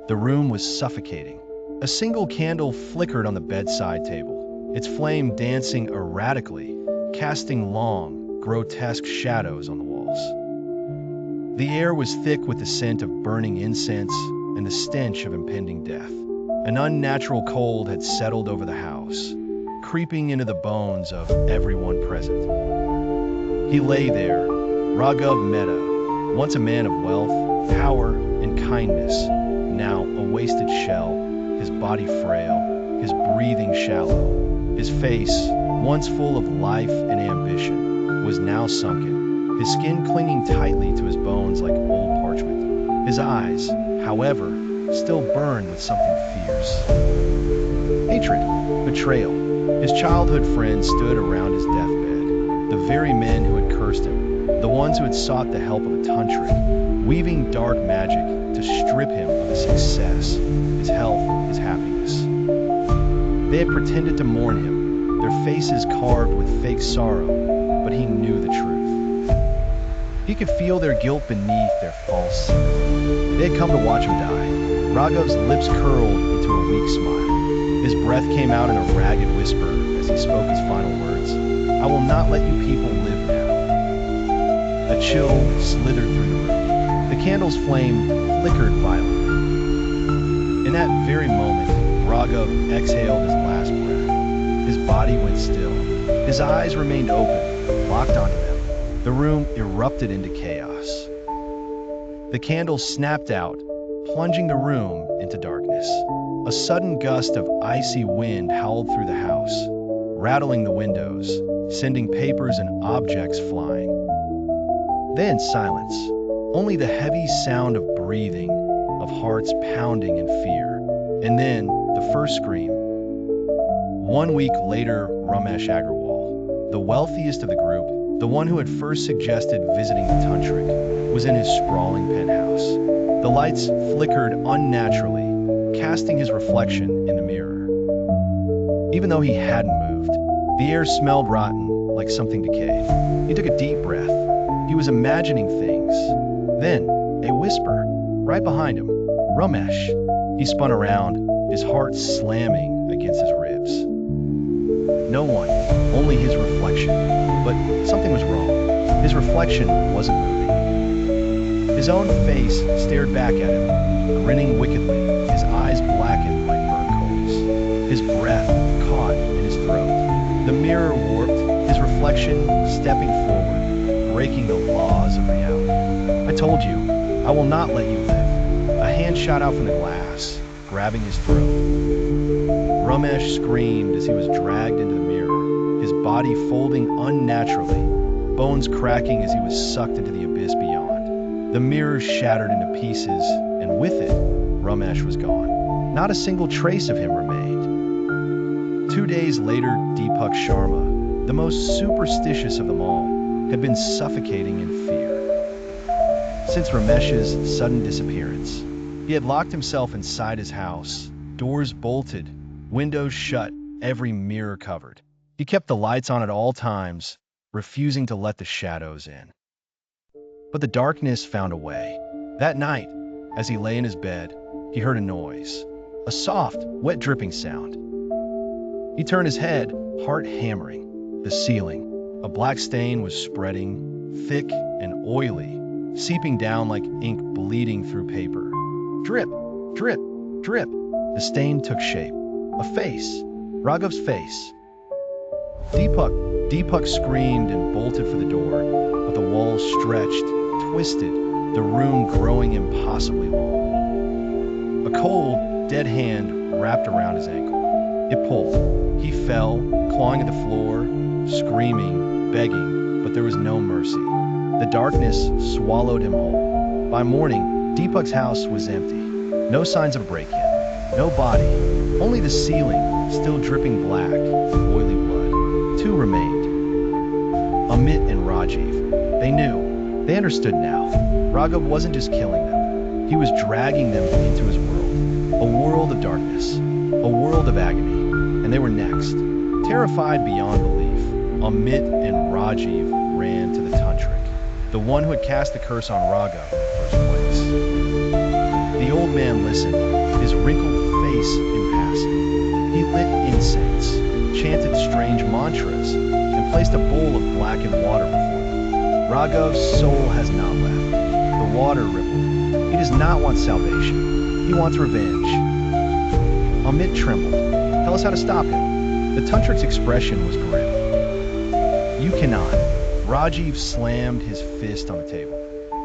The room was suffocating. A single candle flickered on the bedside table, its flame dancing erratically, casting long, grotesque shadows on the walls. The air was thick with the scent of burning incense and the stench of impending death. An unnatural cold had settled over the house, creeping into the bones of everyone present. He lay there, Raghav Mehta, once a man of wealth, power, and kindness, now a wasted shell, his body frail, his breathing shallow. His face, once full of life and ambition, was now sunken, his skin clinging tightly to his bones like old parchment. His eyes, however, still burned with something fierce. Hatred, betrayal. His childhood friends stood around his deathbed, the very men who had cursed him, the ones who had sought the help of a Tantrik, weaving dark magic to strip him of his success, his health, his happiness. They had pretended to mourn him, their faces carved with fake sorrow, but he knew the truth. He could feel their guilt beneath their false sympathy. They had come to watch him die. Raghav's lips curled into a weak smile. His breath came out in a ragged whisper as he spoke his final words. "I will not let you people live now." A chill slithered through the room. The candle's flame flickered violently. In that very moment, Raghav exhaled his last breath. His body went still. His eyes remained open, locked onto them. The room erupted into chaos. The candle snapped out, plunging the room into darkness. A sudden gust of icy wind howled through the house, rattling the windows, sending papers and objects flying. Then silence, only the heavy sound of breathing, of hearts pounding in fear. And then the first scream. 1 week later, Ramesh Agrawal, the wealthiest of the group, the one who had first suggested visiting the Tantrik, was in his sprawling penthouse. The lights flickered unnaturally, casting his reflection in the mirror. Even though he hadn't moved, the air smelled rotten, like something decayed. He took a deep breath. He was imagining things. Then, a whisper, right behind him. "Ramesh." He spun around, his heart slamming against his ribs. No one, only his reflection. But something was wrong. His reflection wasn't moving. His own face stared back at him, grinning wickedly, his eyes blackened like burnt coals. His breath caught in his throat. The mirror warped, his reflection stepping forward, breaking the laws of reality. "I told you, I will not let you live." A hand shot out from the glass, grabbing his throat. Ramesh screamed as he was dragged into the mirror, his body folding unnaturally, bones cracking as he was sucked into the abyss beyond. The mirror shattered into pieces, and with it, Ramesh was gone. Not a single trace of him remained. 2 days later, Deepak Sharma, the most superstitious of them all, had been suffocating in fear. Since Ramesh's sudden disappearance, he had locked himself inside his house, doors bolted, windows shut, every mirror covered. He kept the lights on at all times, refusing to let the shadows in. But the darkness found a way. That night, as he lay in his bed, he heard a noise, a soft, wet dripping sound. He turned his head, heart hammering. The ceiling, a black stain was spreading, thick and oily, seeping down like ink bleeding through paper. Drip, drip, drip. The stain took shape. A face, Raghav's face. Deepak screamed and bolted for the door, but the walls stretched, twisted, the room growing impossibly long. A cold, dead hand wrapped around his ankle. It pulled. He fell, clawing at the floor, screaming, begging, but there was no mercy. The darkness swallowed him whole. By morning, Deepak's house was empty. No signs of a break-in. No body, only the ceiling, still dripping black, oily blood. 2 remained. Amit and Rajiv. They knew. They understood now. Raghav wasn't just killing them. He was dragging them into his world. A world of darkness. A world of agony. And they were next. Terrified beyond belief, Amit and Rajiv ran to the Tantrik, the one who had cast the curse on Raghav in the first place. The old man listened, his wrinkled face impassive. He lit incense, chanted strange mantras, and placed a bowl of blackened water before them. Raghav's soul has not left. The water rippled. He does not want salvation. He wants revenge. Amit trembled. Tell us how to stop him. The Tantrik's expression was grim. You cannot. Rajiv slammed his fist on the table.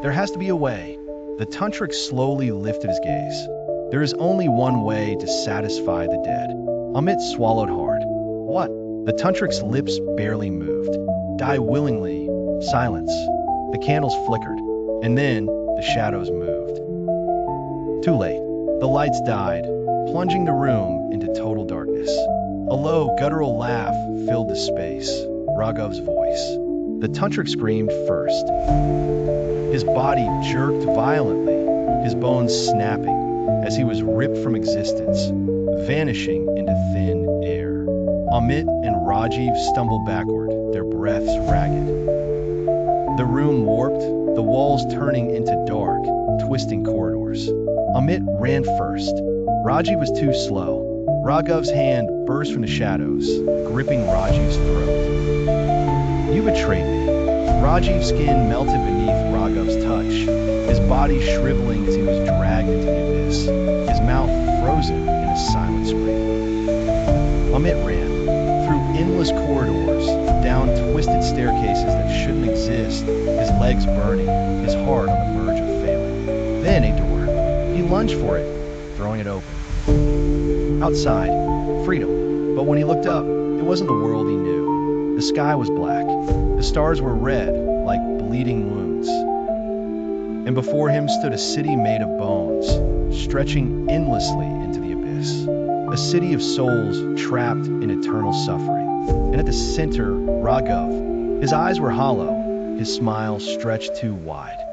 There has to be a way. The Tantrik slowly lifted his gaze. There is only one way to satisfy the dead. Amit swallowed hard. What? The Tantrik's lips barely moved. Die willingly. Silence. The candles flickered. And then the shadows moved. Too late. The lights died, plunging the room into total darkness. A low, guttural laugh filled the space. Raghav's voice. The Tantrik screamed first. His body jerked violently, his bones snapping as he was ripped from existence, vanishing into thin air. Amit and Rajiv stumbled backward, their breaths ragged. The room warped, the walls turning into dark, twisting corridors. Amit ran first. Rajiv was too slow. Raghav's hand burst from the shadows, gripping Rajiv's throat. You betrayed me. Rajiv's skin melted beneath Raghav's touch, his body shriveling as he was dragged into the abyss, his mouth frozen in a silent scream. Amit ran, through endless corridors, down twisted staircases that shouldn't exist, his legs burning, his heart on the verge of failing. Then a door. He lunged for it, throwing it open. Outside, freedom. But when he looked up, it wasn't the world he knew. The sky was black. The stars were red, like bleeding wounds. And before him stood a city made of bones, stretching endlessly into the abyss. A city of souls trapped in eternal suffering. And at the center, Raghav. His eyes were hollow, his smile stretched too wide.